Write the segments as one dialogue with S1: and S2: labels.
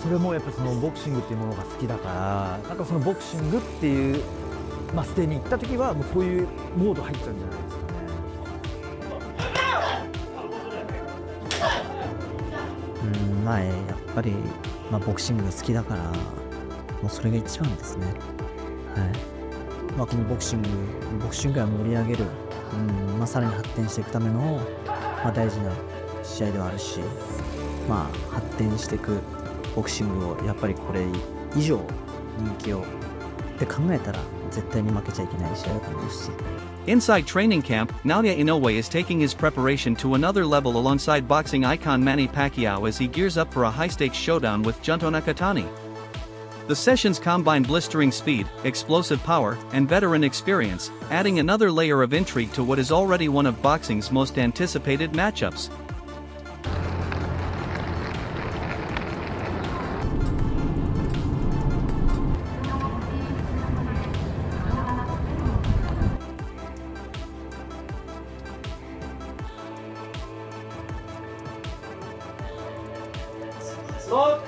S1: それもやっぱそのボクシングっていうものが好きだから、なんかそのボクシングっていう、まあ、ステに行った時はもうそういうモード入っちゃうんじゃないですかね。
S2: まあやっぱり、まあ、ボクシングが好きだからもうそれが一番ですね。はい。まあ、このボクシングが盛り上げる、まあ、さらに発展していくための、まあ、大事な試合ではあるし、まあ、発展していくボクシングをやっぱりこれ以上人気をって考えたら絶対に負けちゃいけない試合だと思うし。
S3: Inside training camp, Naoya Inoue is taking his preparation to another level alongside boxing icon Manny Pacquiao as he gears up for a high-stakes showdown with Junto Nakatani. The sessions combine blistering speed, explosive power, and veteran experience, adding another layer of intrigue to what is already one of boxing's most anticipated matchups.
S4: Look,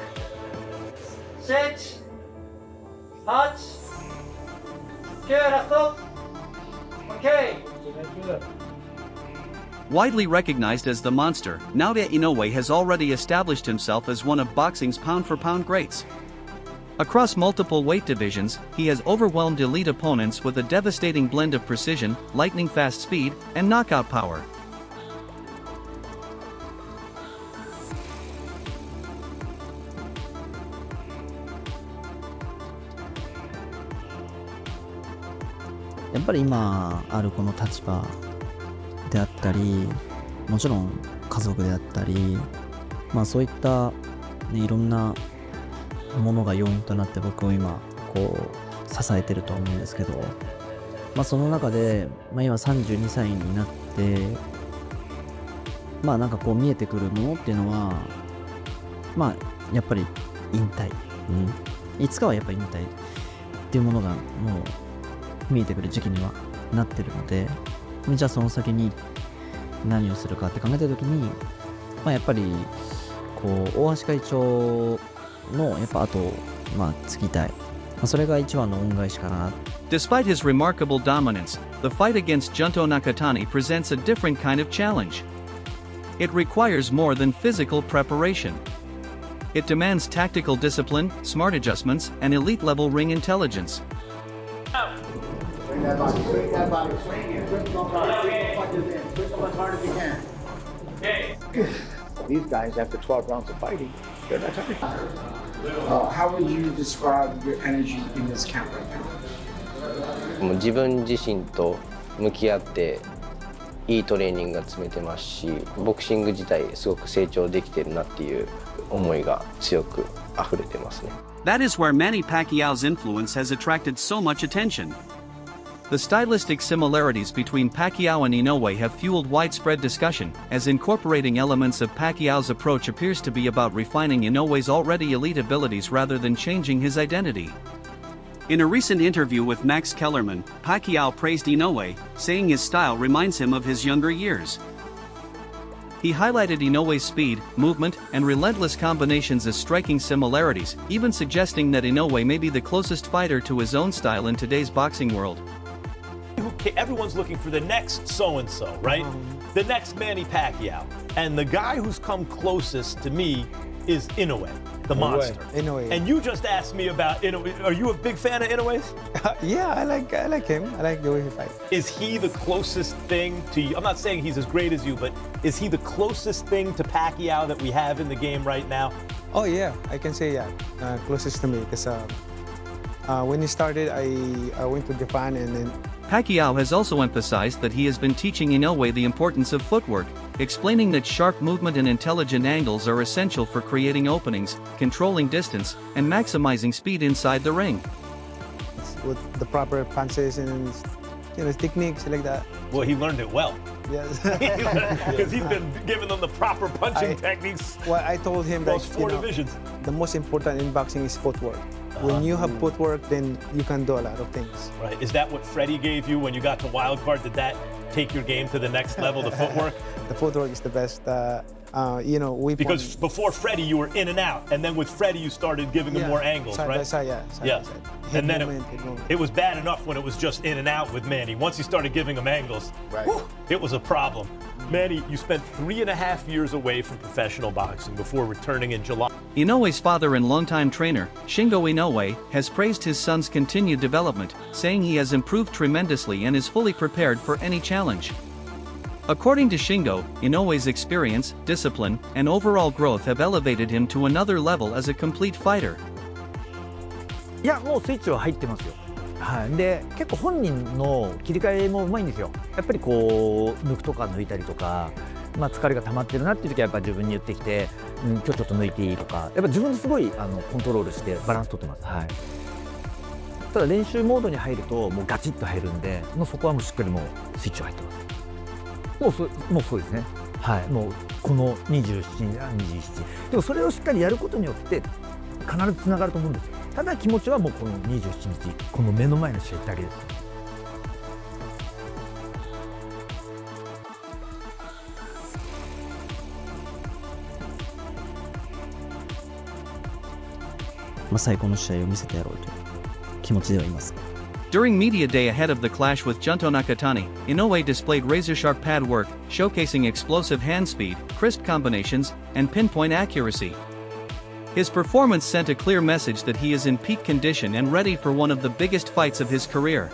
S4: 6, 8, 9, last stop. Okay.
S3: Widely recognized as the monster, Naoya Inoue has already established himself as one of boxing's pound-for-pound greats. Across multiple weight divisions, he has overwhelmed elite opponents with a devastating blend of precision, lightning-fast speed, and knockout power.
S2: やっぱり今あるこの立場であったり、もちろん家族であったり、まあそういった、ね、いろんなものが要因となって僕を今こう支えてると思うんですけど、まあその中で、まあ、今32歳になって、まあなんかこう見えてくるものっていうのは、まあやっぱり引退、いつかはやっぱり引退っていうものがもう見えてくる時期にはなってるので、じゃあその先に何をするかって考えた時に、まあやっぱりこう大橋会長のやっぱ後を継ぎたい、それが一番の恩返しかな。
S3: Despite his remarkable dominance, the fight against Junto Nakatani presents a different kind of challenge. It requires more than physical preparation. It demands tactical discipline, smart adjustments, and elite-level ring intelligence.
S5: Bring that body, swing it. Swing punches in. Swing them as hard as you can.
S4: Okay.
S5: These guys, after 12 rounds of fighting, they're not tired.
S6: How would you describe your energy in this camp right now?
S7: もう自分自身と向き合っていいトレーニングが積めてますし、ボクシング自体すごく成長できてるなっていう思いが強く溢れてますね。
S3: That is where Manny Pacquiao's influence has attracted so much attention. The stylistic similarities between Pacquiao and Inoue have fueled widespread discussion, as incorporating elements of Pacquiao's approach appears to be about refining Inoue's already elite abilities rather than changing his identity. In a recent interview with Max Kellerman, Pacquiao praised Inoue, saying his style reminds him of his younger years. He highlighted Inoue's speed, movement, and relentless combinations as striking similarities, even suggesting that Inoue may be the closest fighter to his own style in today's boxing world.
S8: Everyone's looking for the next so-and-so, right? The next Manny Pacquiao. And the guy who's come closest to me is Inoue, the monster.
S9: Inoue.
S8: And you just asked me about Inoue. Are you a big fan of Inoue's?
S9: Yeah, I like him. I like the way he fights.
S8: Is he the closest thing to you? I'm not saying he's as great as you, but is he the closest thing to Pacquiao that we have in the game right now?
S9: Oh yeah, I can say yeah, closest to me because when he started, I went to Japan and then.
S3: Pacquiao has also emphasized that he has been teaching Inoue the importance of footwork, explaining that sharp movement and intelligent angles are essential for creating openings, controlling distance, and maximizing speed inside the ring.
S9: With the proper punches and techniques like that.
S8: Well, he learned it well.
S9: Yes.
S8: Because he's been giving them the proper punching techniques.
S9: Well, I told him
S8: those
S9: that
S8: four divisions.
S9: The most important in boxing is footwork. When you have footwork, then you can do a lot of things.
S8: Right. Is that what Freddie gave you when you got to wild card? Did that take your game to the next level, the footwork?
S9: The footwork is the best weapon.
S8: Because before Freddie, you were in and out, and then with Freddie, you started giving him more angles,
S9: side
S8: right?
S9: By side, yeah. Side
S8: Yeah.
S9: by side.
S8: And then
S9: Head movement.
S8: it was bad enough when it was just in and out with Manny. Once he started giving him angles,
S5: Right.
S8: whew, it was a problem. Manny, you spent 3.5 years away from professional boxing before returning in July.
S3: Inoue's father and longtime trainer, Shingo Inoue, has praised his son's continued development, saying he has improved tremendously and is fully prepared for any challenge. According to Shingo, Inoue's experience, discipline, and overall growth have elevated him to another level as a complete fighter.
S1: いやもうスイッチは入ってますよ。はい、で結構本人の切り替えもうまいんですよ。やっぱりこう抜くとか抜いたりとか、疲れが溜まってるなっていう時はやっぱ自分に言ってきて、今日ちょっと抜いていいとか、やっぱ自分ですごいコントロールしてバランス取ってます。はい。ただ練習モードに入るともうガチッと入るんで、もうそこはもうしっかりもうスイッチは入ってます。もうそうですね。はい。もうこの27、27。でもそれをしっかりやることによって必ずつながると思うんですよ。ただ気持ちはもうこの27日この目の前の試合だけです。
S2: 最高の試合を見せてやろうという気持ちではいます。
S3: During media day ahead of the clash with Junto Nakatani, Inoue displayed razor-sharp pad work, showcasing explosive hand speed, crisp combinations, and pinpoint accuracy. His performance sent a clear message that he is in peak condition and ready for one of the biggest fights of his career.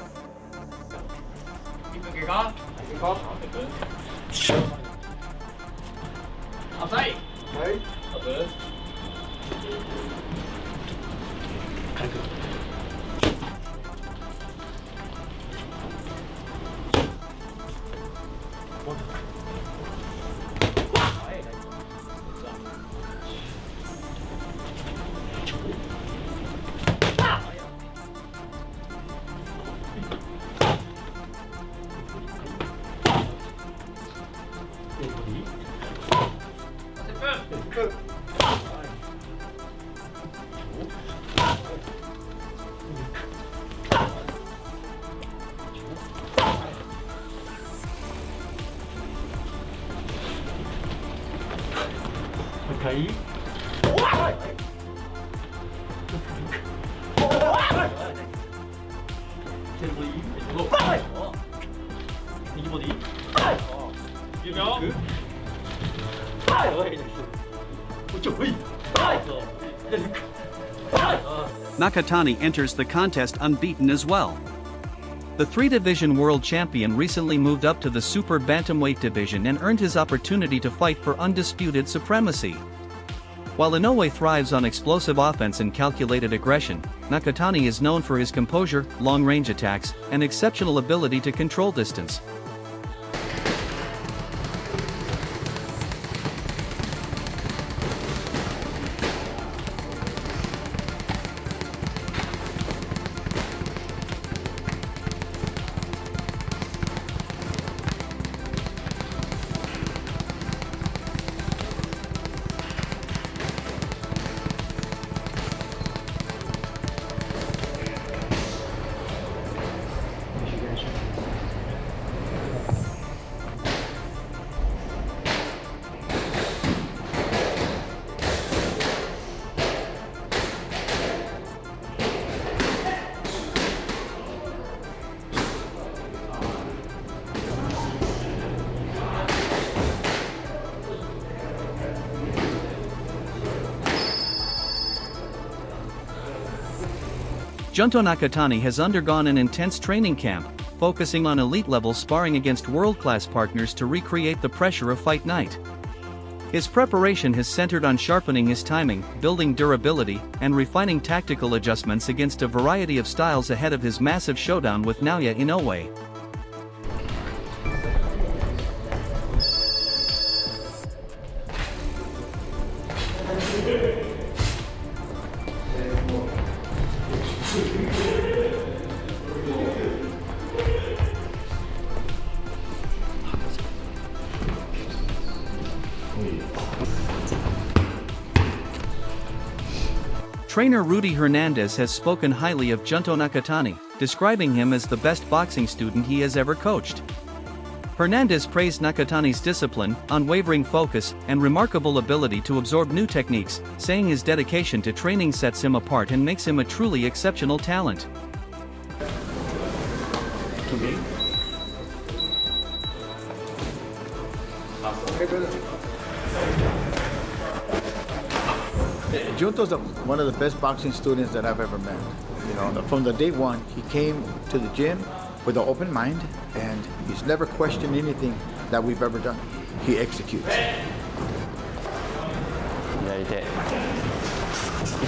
S3: Nakatani enters the contest unbeaten as well. The three-division world champion recently moved up to the super bantamweight division and earned his opportunity to fight for undisputed supremacy. While Inoue thrives on explosive offense and calculated aggression, Nakatani is known for his composure, long-range attacks, and exceptional ability to control distance. Junto Nakatani has undergone an intense training camp, focusing on elite-level sparring against world-class partners to recreate the pressure of fight night. His preparation has centered on sharpening his timing, building durability, and refining tactical adjustments against a variety of styles ahead of his massive showdown with Naoya Inoue. Trainer Rudy Hernandez has spoken highly of Junto Nakatani, describing him as the best boxing student he has ever coached. Hernandez praised Nakatani's discipline, unwavering focus, and remarkable ability to absorb new techniques, saying his dedication to training sets him apart and makes him a truly exceptional talent.
S5: Junto's one of the best boxing students that I've ever met. You know, from the day one, he came to the gym with an open mind, and he's never questioned anything that we've ever done. He executes.
S10: 左手。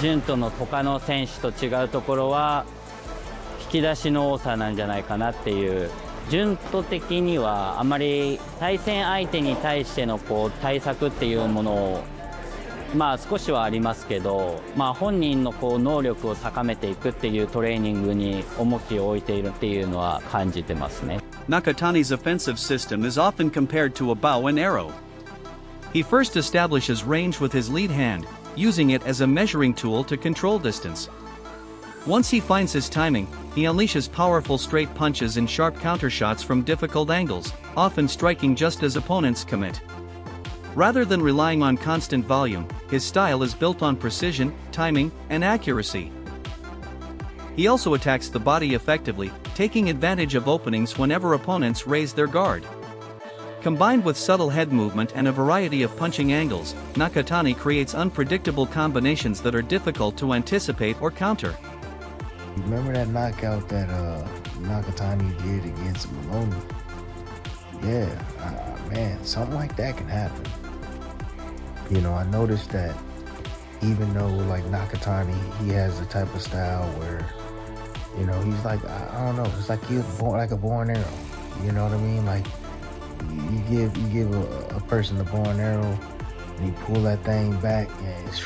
S10: 順との他の選手と違うところは引き出しの多さなんじゃないかなっていう。順と的にはあまり対戦相手に対しての対策っていうものを少しはありますけど、本人の能力を高めていくっていうトレーニングに重きを置いているっていうのは感じてますね。
S3: Nakatani's offensive system is often compared to a bow and arrow. He first establishes range with his lead hand, using it as a measuring tool to control distance. Once he finds his timing, he unleashes powerful straight punches and sharp countershots from difficult angles, often striking just as opponents commit. Rather than relying on constant volume, his style is built on precision, timing, and accuracy. He also attacks the body effectively, taking advantage of openings whenever opponents raise their guard. Combined with subtle head movement and a variety of punching angles, Nakatani creates unpredictable combinations that are difficult to anticipate or counter.
S11: Remember that knockout that Nakatani did against Maloney? Yeah, man, something like that can happen. You know, I noticed that even though like Nakatani, he has the type of style where, you know, he's like, I don't know, it's like he's born like a bow and arrow. You know what I mean? Like you give a person a bow and arrow, and you pull that thing back and it's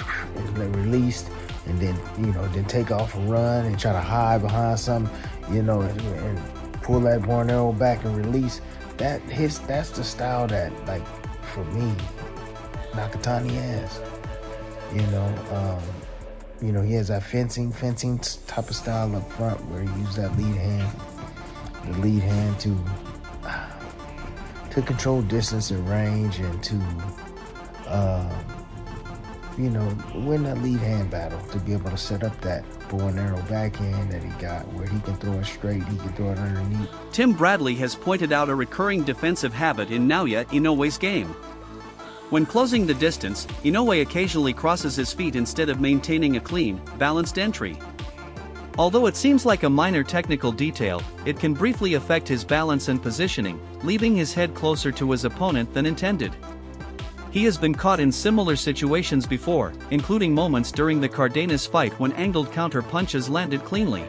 S11: released, and then, you know, then take off and run and try to hide behind something, you know, and pull that bow and arrow back and release. That's the style that, like, for me, Nakatani has. You know, he has that fencing type of style up front where he uses that lead hand to control distance and range and to you know, win that lead hand battle, to be able to set up that bow and arrow backhand that he got where he can throw it straight, he can throw it underneath.
S3: Tim Bradley has pointed out a recurring defensive habit in Naoya Inoue's game. When closing the distance, Inoue occasionally crosses his feet instead of maintaining a clean, balanced entry. Although it seems like a minor technical detail, it can briefly affect his balance and positioning, leaving his head closer to his opponent than intended. He has been caught in similar situations before, including moments during the Cardenas fight when angled counter punches landed cleanly.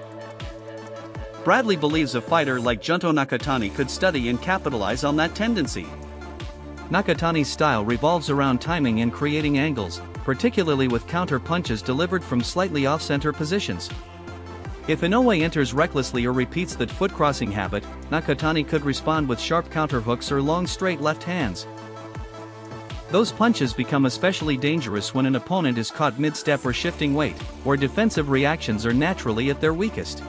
S3: Bradley believes a fighter like Junto Nakatani could study and capitalize on that tendency. Nakatani's style revolves around timing and creating angles, particularly with counter punches delivered from slightly off-center positions. If Inoue enters recklessly or repeats that foot-crossing habit, Nakatani could respond with sharp counterhooks or long straight left hands. Those punches become especially dangerous when an opponent is caught mid-step or shifting weight, or defensive reactions are naturally at their weakest.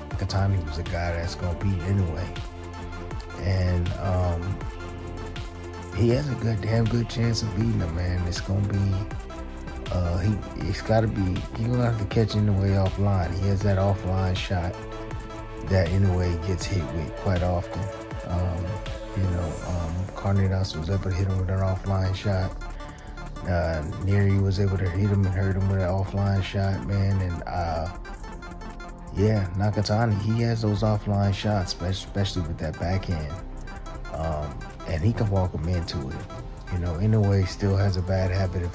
S11: Nakatani was a guy that's going to beat anyway. And he has a damn good chance of beating him, man. It's going to be, he's going to have to catch Inoue offline. He has that offline shot that Inoue gets hit with quite often. Cardenas was able to hit him with an offline shot. Neri was able to hit him and hurt him with an offline shot, man. And yeah, Nakatani, he has those offline shots, especially with that backhand. And he can walk him into it. You know, Inoue still has a bad habit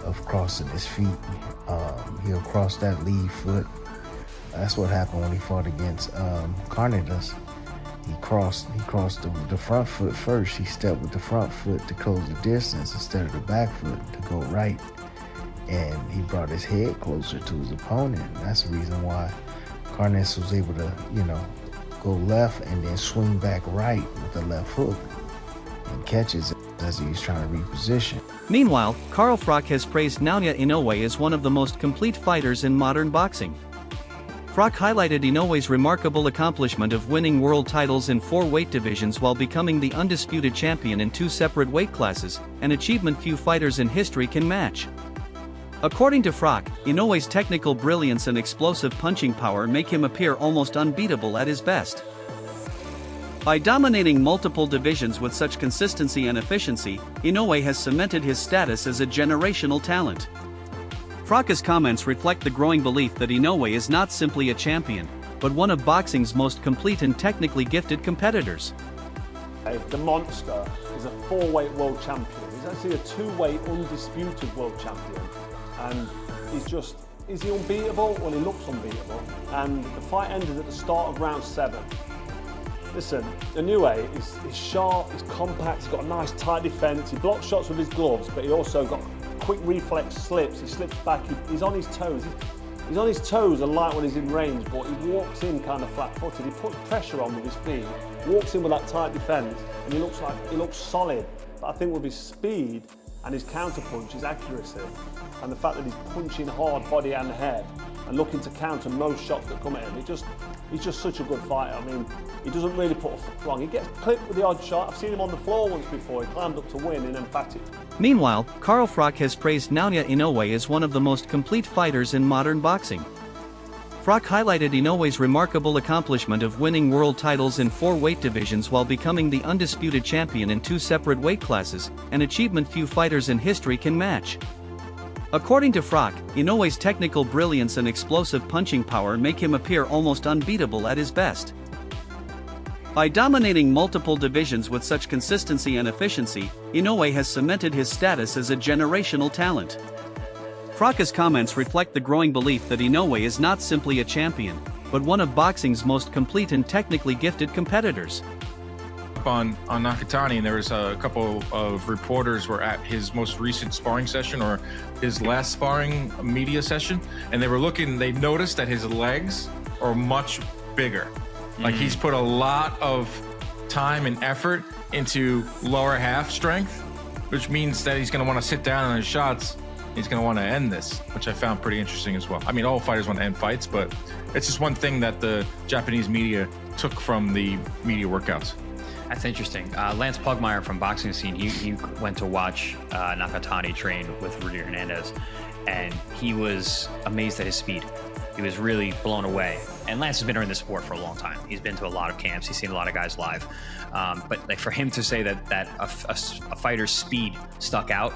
S11: of crossing his feet. He'll cross that lead foot. That's what happened when he fought against Cardenas. He crossed the front foot first. He stepped with the front foot to close the distance instead of the back foot to go right. And he brought his head closer to his opponent. That's the reason why Cardenas was able to, you know, go left and then swing back right with the left hook and catches it as he was trying to reposition.
S3: Meanwhile, Carl Froch has praised Naoya Inoue as one of the most complete fighters in modern boxing. Froch highlighted Inoue's remarkable accomplishment of winning world titles in 4 weight divisions while becoming the undisputed champion in 2 separate weight classes, an achievement few fighters in history can match. According to Froch, Inoue's technical brilliance and explosive punching power make him appear almost unbeatable at his best. By dominating multiple divisions with such consistency and efficiency, Inoue has cemented his status as a generational talent. Froch's comments reflect the growing belief that Inoue is not simply a champion, but one of boxing's most complete and technically gifted competitors.
S12: The monster is a 4-weight world champion. He's actually a 2-weight undisputed world champion. And is he unbeatable? Well, he looks unbeatable. And the fight ended at the start of round 7. Listen, Inoue is sharp, he's compact, he's got a nice tight defence, he blocks shots with his gloves, but he also got quick reflex slips, he slips back, he's on his toes. He's on his toes a lot when he's in range, but he walks in kind of flat-footed, he puts pressure on with his feet, walks in with that tight defence, and he looks solid. But I think with his speed and his counter-punch, his accuracy, and the fact that he's punching hard body and head, and looking to counter most shots that come at him, he's just such a good fighter. I mean, he doesn't really put a foot wrong. He gets clipped with the odd shot. I've seen him on the floor once before. He climbed up to win in emphatic.
S3: Meanwhile, Carl Froch has praised Naoya Inoue as one of the most complete fighters in modern boxing. Froch highlighted Inoue's remarkable accomplishment of winning world titles in 4 weight divisions while becoming the undisputed champion in 2 separate weight classes, an achievement few fighters in history can match. According to Froch, Inoue's technical brilliance and explosive punching power make him appear almost unbeatable at his best. By dominating multiple divisions with such consistency and efficiency, Inoue has cemented his status as a generational talent. Froch's comments reflect the growing belief that Inoue is not simply a champion, but one of boxing's most complete and technically gifted competitors.
S13: On Nakatani, and there was a couple of reporters were at his most recent sparring session or his last sparring media session, and they noticed that his legs are much bigger. Like he's put a lot of time and effort into lower half strength, which means that he's going to want to sit down on his shots. He's going to want to end this, which I found pretty interesting as well. I mean, all fighters want to end fights, but it's just one thing that the Japanese media took from the media workouts.
S14: That's interesting. Lance Pugmire from Boxing Scene, he went to watch Nakatani train with Rudy Hernandez, and he was amazed at his speed. He was really blown away. And Lance has been in this sport for a long time. He's been to a lot of camps. He's seen a lot of guys live. But like for him to say that a fighter's speed stuck out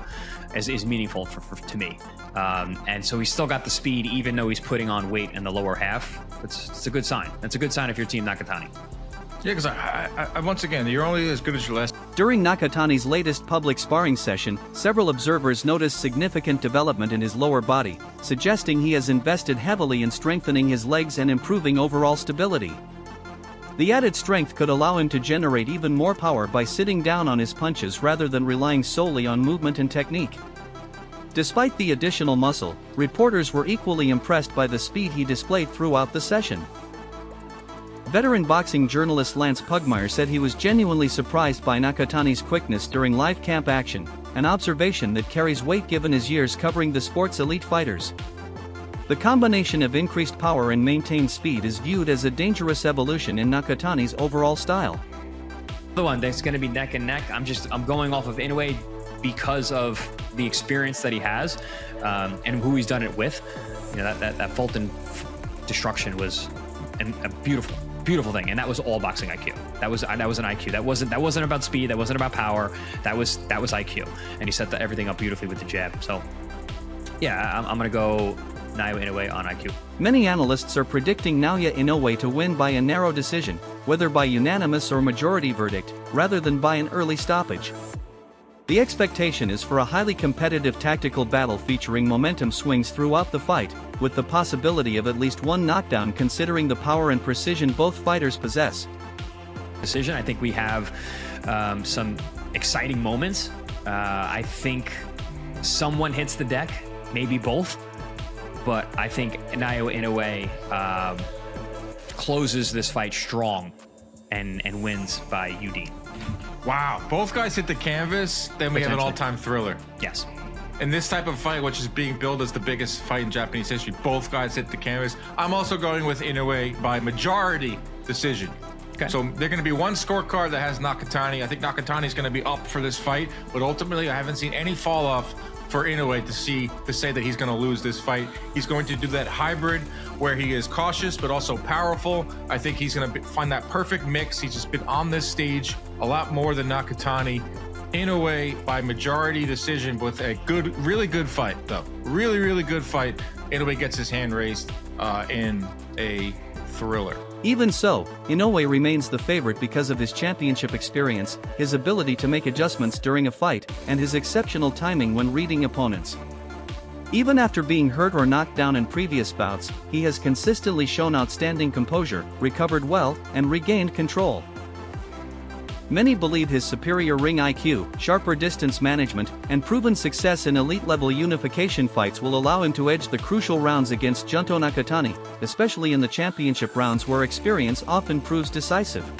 S14: is meaningful to me. And so he's still got the speed, even though he's putting on weight in the lower half. It's a good sign. It's a good sign if you're Team Nakatani.
S13: Yeah, because I once again, you're only as good as your last.
S3: During Nakatani's latest public sparring session, several observers noticed significant development in his lower body, suggesting he has invested heavily in strengthening his legs and improving overall stability. The added strength could allow him to generate even more power by sitting down on his punches rather than relying solely on movement and technique. Despite the additional muscle, reporters were equally impressed by the speed he displayed throughout the session. Veteran boxing journalist Lance Pugmire said he was genuinely surprised by Nakatani's quickness during live camp action, an observation that carries weight given his years covering the sport's elite fighters. The combination of increased power and maintained speed is viewed as a dangerous evolution in Nakatani's overall style.
S14: The one that's going to be neck and neck, I'm going off of Inoue because of the experience that he has and who he's done it with. You know, that Fulton destruction was a beautiful thing, and that was all boxing IQ. That was an IQ. That wasn't about speed. That wasn't about power. That was IQ. And he set everything up beautifully with the jab. So, yeah, I'm gonna go Naoya Inoue on IQ.
S3: Many analysts are predicting Naoya Inoue to win by a narrow decision, whether by unanimous or majority verdict, rather than by an early stoppage. The expectation is for a highly competitive tactical battle featuring momentum swings throughout the fight, with the possibility of at least one knockdown considering the power and precision both fighters possess.
S14: Decision, I think we have some exciting moments. I think someone hits the deck, maybe both, but I think Naoya Inoue closes this fight strong and wins by UD.
S13: Wow, both guys hit the canvas, then we have an all-time thriller.
S14: Yes.
S13: in this type of fight, which is being billed as the biggest fight in Japanese history, both guys hit the canvas. I'm also going with Inoue by majority decision. Okay. So they're going to be one scorecard that has Nakatani. I think Nakatani is going to be up for this fight, but ultimately I haven't seen any fall off for Inoue to say that he's going to lose this fight. He's going to do that hybrid where he is cautious but also powerful. I think he's going to find that perfect mix. He's just been on this stage a lot more than Nakatani. Inoue by majority decision with a good, really good fight though. Really, really good fight. Inoue gets his hand raised in a thriller.
S3: Even so, Inoue remains the favorite because of his championship experience, his ability to make adjustments during a fight, and his exceptional timing when reading opponents. Even after being hurt or knocked down in previous bouts, he has consistently shown outstanding composure, recovered well, and regained control. Many believe his superior ring IQ, sharper distance management, and proven success in elite-level unification fights will allow him to edge the crucial rounds against Junto Nakatani, especially in the championship rounds where experience often proves decisive.